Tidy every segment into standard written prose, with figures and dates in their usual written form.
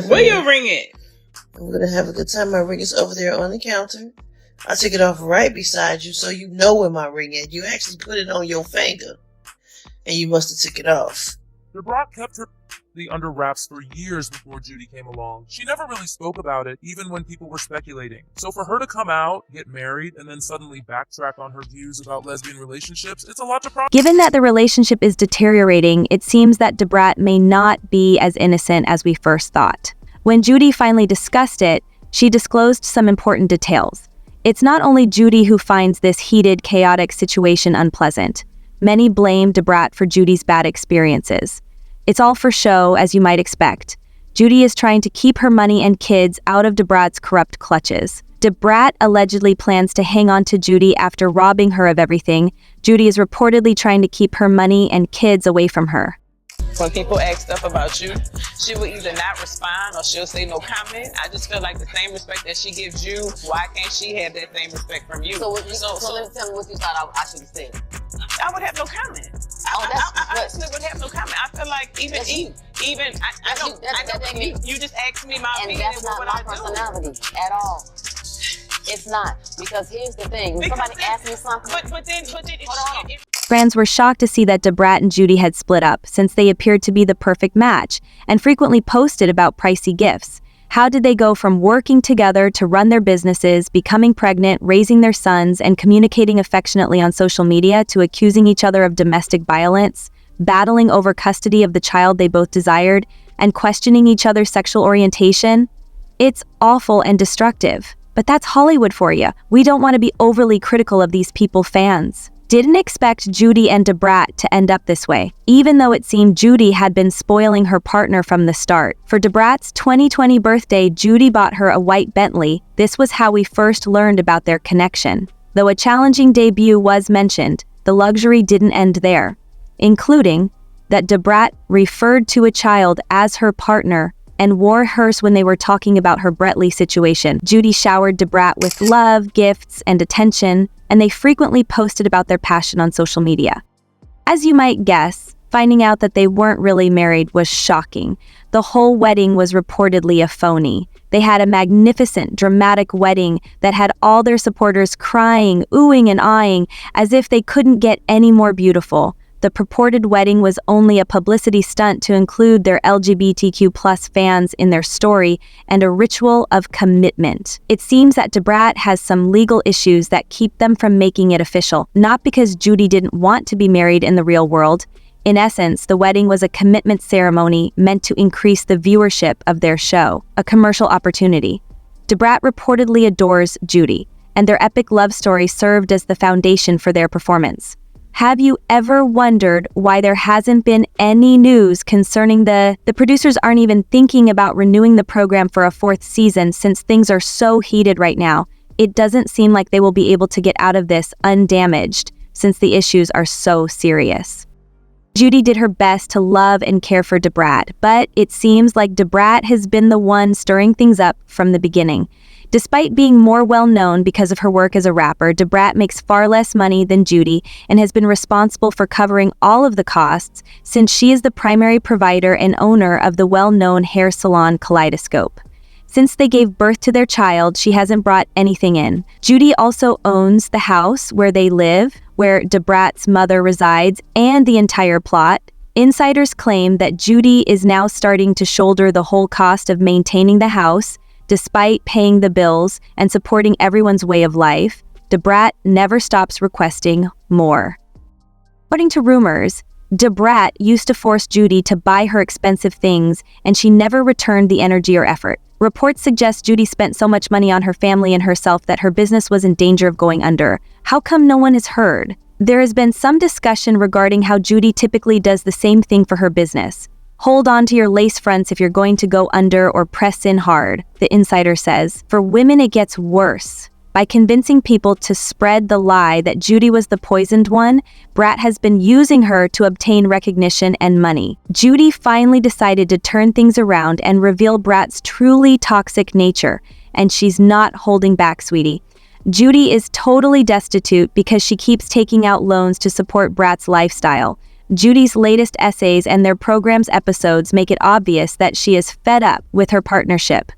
Where your ring at? I'm gonna have a good time. My ring is over there on the counter. I took it off right beside you so you know where my ring is. You actually put it on your finger. And you must have took it off. Brat kept her under wraps for years before Judy came along. She never really spoke about it, even when people were speculating. So for her to come out, get married, and then suddenly backtrack on her views about lesbian relationships, it's a lot to process. Given that the relationship is deteriorating, it seems that Brat may not be as innocent as we first thought. When Judy finally discussed it, she disclosed some important details. It's not only Judy who finds this heated, chaotic situation unpleasant. Many blame Brat for Judy's bad experiences. It's all for show, as you might expect. Judy is trying to keep her money and kids out of Brat's corrupt clutches. Brat allegedly plans to hang on to Judy after robbing her of everything. Judy is reportedly trying to keep her money and kids away from her. When people ask stuff about you, she will either not respond or she'll say no comment. I just feel like the same respect that she gives you, why can't she have that same respect from you? So let me tell me what you thought I should have said. I would have no comment. I honestly would have no comment. I feel like I don't think you just asked me my opinion. And that's not my personality at all. It's not, because here's the thing. When somebody asks me something, but then Friends were shocked to see that Brat and Judy had split up, since they appeared to be the perfect match, and frequently posted about pricey gifts. How did they go from working together to run their businesses, becoming pregnant, raising their sons, and communicating affectionately on social media to accusing each other of domestic violence, battling over custody of the child they both desired, and questioning each other's sexual orientation? It's awful and destructive. But that's Hollywood for you. We don't want to be overly critical of these people fans. Didn't expect Judy and Brat to end up this way, even though it seemed Judy had been spoiling her partner from the start. For Brat's 2020 birthday, Judy bought her a white Bentley. This was how we first learned about their connection. Though a challenging debut was mentioned, the luxury didn't end there, including that Brat referred to a child as her partner and wore hers when they were talking about her Bentley situation. Judy showered Brat with love, gifts, and attention, and they frequently posted about their passion on social media. As you might guess, finding out that they weren't really married was shocking. The whole wedding was reportedly a phony. They had a magnificent, dramatic wedding that had all their supporters crying, oohing, and eyeing, as if they couldn't get any more beautiful. The purported wedding was only a publicity stunt to include their LGBTQ+ fans in their story and a ritual of commitment. It seems that Brat has some legal issues that keep them from making it official, not because Judy didn't want to be married in the real world. In essence, the wedding was a commitment ceremony meant to increase the viewership of their show, a commercial opportunity. Brat reportedly adores Judy, and their epic love story served as the foundation for their performance. Have you ever wondered why there hasn't been any news concerning the producers aren't even thinking about renewing the program for a 4th season since things are so heated right now? It doesn't seem like they will be able to get out of this undamaged since the issues are so serious. Judy did her best to love and care for Brat, but it seems like Brat has been the one stirring things up from the beginning. Despite being more well-known because of her work as a rapper, Brat makes far less money than Judy and has been responsible for covering all of the costs since she is the primary provider and owner of the well-known hair salon Kaleidoscope. Since they gave birth to their child, she hasn't brought anything in. Judy also owns the house where they live, where Brat's mother resides, and the entire plot. Insiders claim that Judy is now starting to shoulder the whole cost of maintaining the house, despite paying the bills and supporting everyone's way of life. Brat never stops requesting more. According to rumors, Brat used to force Judy to buy her expensive things, and she never returned the energy or effort. Reports suggest Judy spent so much money on her family and herself that her business was in danger of going under. How come no one has heard? There has been some discussion regarding how Judy typically does the same thing for her business. Hold on to your lace fronts if you're going to go under or press in hard, the insider says. For women, it gets worse. By convincing people to spread the lie that Judy was the poisoned one, Brat has been using her to obtain recognition and money. Judy finally decided to turn things around and reveal Brat's truly toxic nature, and she's not holding back, sweetie. Judy is totally destitute because she keeps taking out loans to support Brat's lifestyle. Judy's latest essays and their program's episodes make it obvious that she is fed up with her partnership.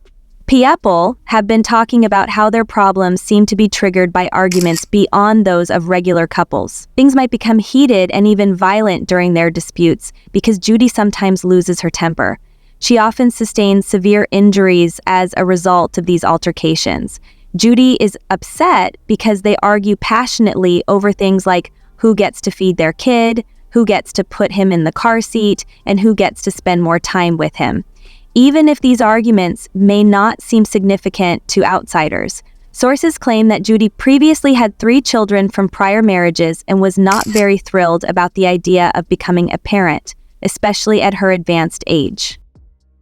People have been talking about how their problems seem to be triggered by arguments beyond those of regular couples. Things might become heated and even violent during their disputes because Judy sometimes loses her temper. She often sustains severe injuries as a result of these altercations. Judy is upset because they argue passionately over things like who gets to feed their kid, who gets to put him in the car seat, and who gets to spend more time with him. Even if these arguments may not seem significant to outsiders, sources claim that Judy previously had 3 children from prior marriages and was not very thrilled about the idea of becoming a parent, especially at her advanced age.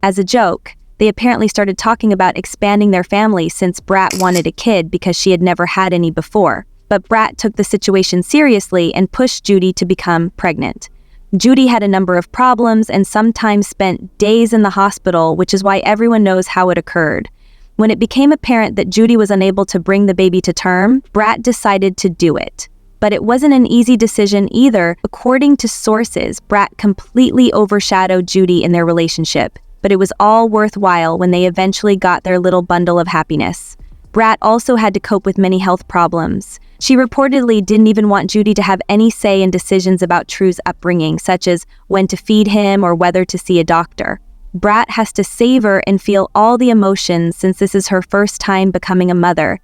As a joke, they apparently started talking about expanding their family since Brat wanted a kid because she had never had any before. But Brat took the situation seriously and pushed Judy to become pregnant. Judy had a number of problems and sometimes spent days in the hospital, which is why everyone knows how it occurred. When it became apparent that Judy was unable to bring the baby to term, Brat decided to do it. But it wasn't an easy decision either. According to sources, Brat completely overshadowed Judy in their relationship. But it was all worthwhile when they eventually got their little bundle of happiness. Brat also had to cope with many health problems. She reportedly didn't even want Judy to have any say in decisions about True's upbringing, such as when to feed him or whether to see a doctor. Brat has to savor and feel all the emotions since this is her first time becoming a mother.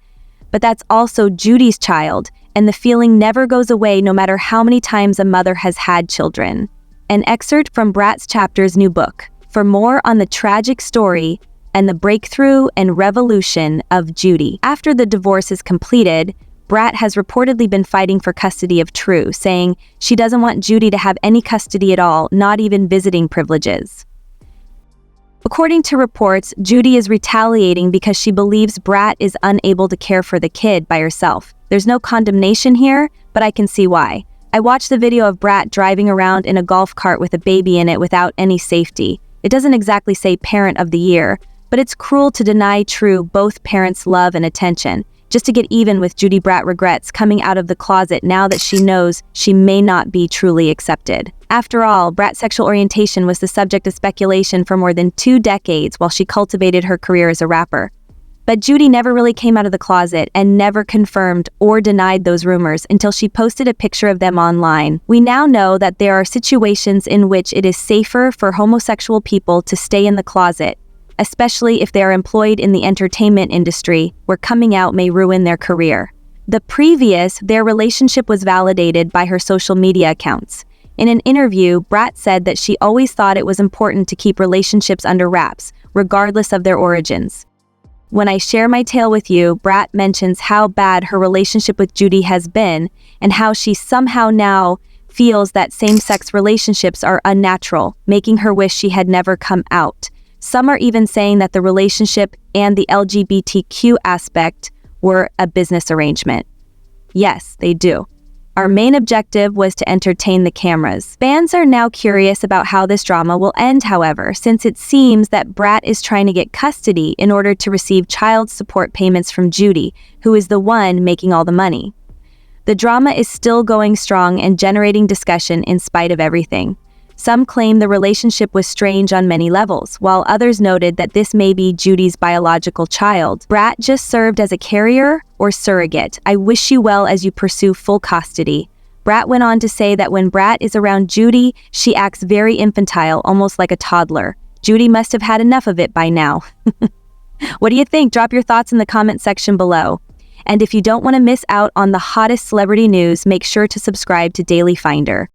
But that's also Judy's child, and the feeling never goes away no matter how many times a mother has had children. An excerpt from Brat's chapter's new book, for more on the tragic story and the breakthrough and revolution of Judy. After the divorce is completed, Brat has reportedly been fighting for custody of True, saying she doesn't want Judy to have any custody at all, not even visiting privileges. According to reports, Judy is retaliating because she believes Brat is unable to care for the kid by herself. There's no condemnation here, but I can see why. I watched the video of Brat driving around in a golf cart with a baby in it without any safety. It doesn't exactly say Parent of the Year, but it's cruel to deny True both parents' love and attention, just to get even with Judy. Brat regrets coming out of the closet now that she knows she may not be truly accepted. After all, Brat's sexual orientation was the subject of speculation for more than 2 decades while she cultivated her career as a rapper. But Judy never really came out of the closet and never confirmed or denied those rumors until she posted a picture of them online. We now know that there are situations in which it is safer for homosexual people to stay in the closet, especially if they are employed in the entertainment industry, where coming out may ruin their career. Their relationship was validated by her social media accounts. In an interview, Brat said that she always thought it was important to keep relationships under wraps, regardless of their origins. When I share my tale with you, Brat mentions how bad her relationship with Judy has been and how she somehow now feels that same-sex relationships are unnatural, making her wish she had never come out. Some are even saying that the relationship and the LGBTQ aspect were a business arrangement. Yes, they do. Our main objective was to entertain the cameras. Fans are now curious about how this drama will end, however, since it seems that Brat is trying to get custody in order to receive child support payments from Judy, who is the one making all the money. The drama is still going strong and generating discussion in spite of everything. Some claim the relationship was strange on many levels, while others noted that this may be Judy's biological child. Brat just served as a carrier or surrogate. I wish you well as you pursue full custody. Brat went on to say that when Brat is around Judy, she acts very infantile, almost like a toddler. Judy must have had enough of it by now. What do you think? Drop your thoughts in the comment section below. And if you don't want to miss out on the hottest celebrity news, make sure to subscribe to Daily Finder.